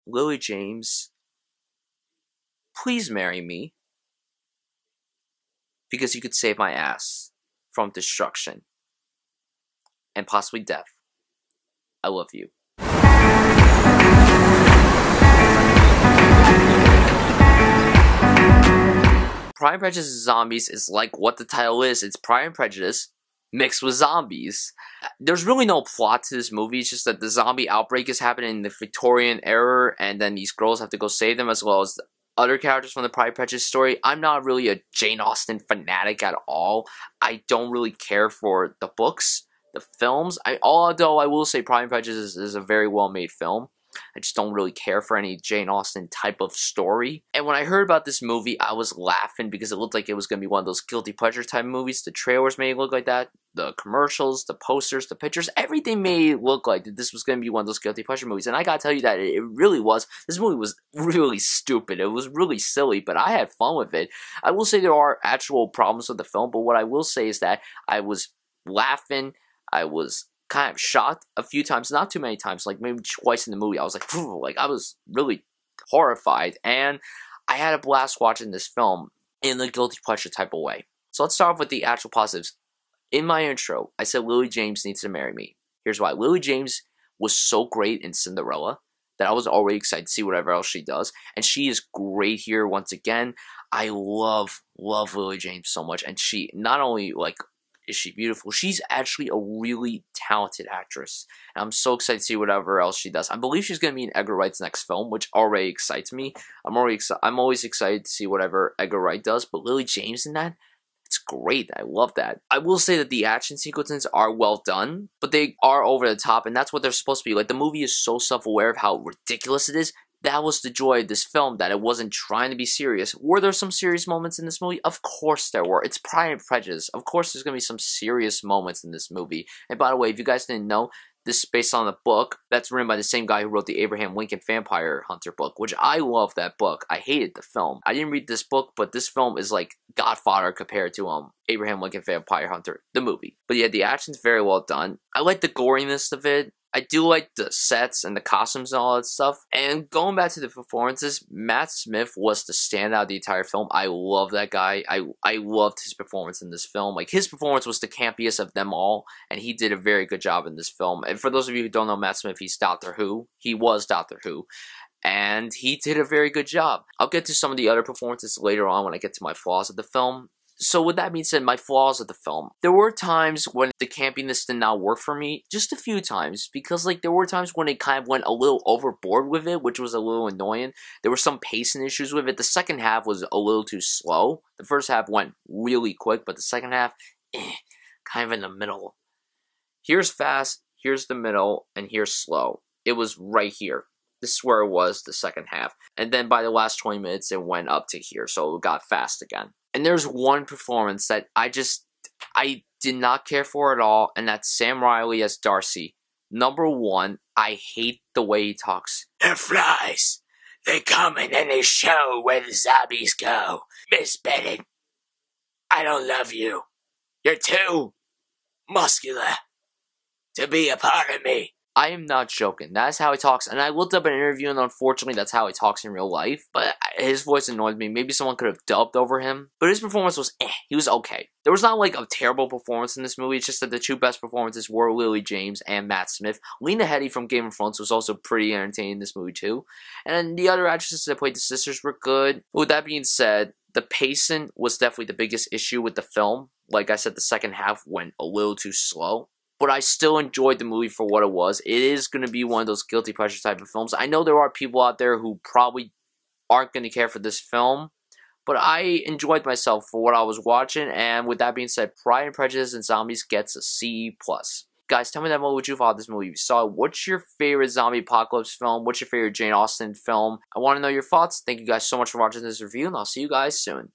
Lily James, please marry me, because you could save my ass from destruction and possibly death. I love you. Pride and Prejudice Zombies is like what the title is. It's Pride and Prejudice mixed with zombies. There's really no plot to this movie. It's just that the zombie outbreak is happening in the Victorian era, and then these girls have to go save them, as well as other characters from the Pride and Prejudice story. I'm not really a Jane Austen fanatic at all. I don't really care for the books, the films. Although I will say Pride and Prejudice is a very well-made film. I just don't really care for any Jane Austen type of story. And when I heard about this movie, I was laughing because it looked like it was going to be one of those guilty pleasure type movies. The trailers made it look like that. The commercials, the posters, the pictures, everything made it look like that this was going to be one of those guilty pleasure movies. And I gotta tell you that it really was. This movie was really stupid. It was really silly, but I had fun with it. I will say there are actual problems with the film, but what I will say is that I was laughing. I was kind of shocked a few times, not too many times, like maybe twice in the movie. I was like I was really horrified, and I had a blast watching this film in the guilty pleasure type of way. So let's start off with the actual positives. In my intro, I said Lily James needs to marry me. Here's why. Lily James was so great in Cinderella that I was already excited to see whatever else she does, and she is great here once again. I love Lily James so much, and she not only like is she beautiful, she's actually a really talented actress. And I'm so excited to see whatever else she does. I believe she's going to be in Edgar Wright's next film, which already excites me. I'm always excited to see whatever Edgar Wright does, but Lily James in that, it's great. I love that. I will say that the action sequences are well done, but they are over the top, and that's what they're supposed to be. Like, the movie is so self-aware of how ridiculous it is. That was the joy of this film, that it wasn't trying to be serious. Were there some serious moments in this movie? Of course there were. It's Pride and Prejudice. Of course there's going to be some serious moments in this movie. And by the way, if you guys didn't know, this is based on a book that's written by the same guy who wrote the Abraham Lincoln Vampire Hunter book, which I love that book. I hated the film. I didn't read this book, but this film is like Godfather compared to Abraham Lincoln Vampire Hunter, the movie. But yeah, the action's very well done. I like the goriness of it. I do like the sets and the costumes and all that stuff. And going back to the performances, Matt Smith was the standout of the entire film. I love that guy. I loved his performance in this film. Like, his performance was the campiest of them all, and he did a very good job in this film. And for those of you who don't know Matt Smith, he's Doctor Who. He was Doctor Who. And he did a very good job. I'll get to some of the other performances later on when I get to my flaws of the film. So with that being said, my flaws of the film. There were times when the campiness did not work for me. Just a few times. Because like there were times when it kind of went a little overboard with it, which was a little annoying. There were some pacing issues with it. The second half was a little too slow. The first half went really quick, but the second half, kind of in the middle. Here's fast, here's the middle, and here's slow. It was right here. This is where it was the second half. And then by the last 20 minutes, it went up to here. So it got fast again. And there's one performance that I did not care for at all, and that's Sam Riley as Darcy. Number one, I hate the way he talks. The flies, they come and then they show where the zombies go. Miss Bennett, I don't love you. You're too muscular to be a part of me. I am not joking. That's how he talks. And I looked up an interview, and unfortunately, that's how he talks in real life. But his voice annoyed me. Maybe someone could have dubbed over him. But his performance was He was okay. There was not like a terrible performance in this movie. It's just that the two best performances were Lily James and Matt Smith. Lena Headey from Game of Thrones was also pretty entertaining in this movie too. And the other actresses that played the sisters were good. But with that being said, the pacing was definitely the biggest issue with the film. Like I said, the second half went a little too slow. But I still enjoyed the movie for what it was. It is going to be one of those guilty pleasure type of films. I know there are people out there who probably aren't going to care for this film. But I enjoyed myself for what I was watching. And with that being said, Pride and Prejudice and Zombies gets a C+. Guys, tell me down below what you thought of this movie. If you saw it, what's your favorite zombie apocalypse film? What's your favorite Jane Austen film? I want to know your thoughts. Thank you guys so much for watching this review. And I'll see you guys soon.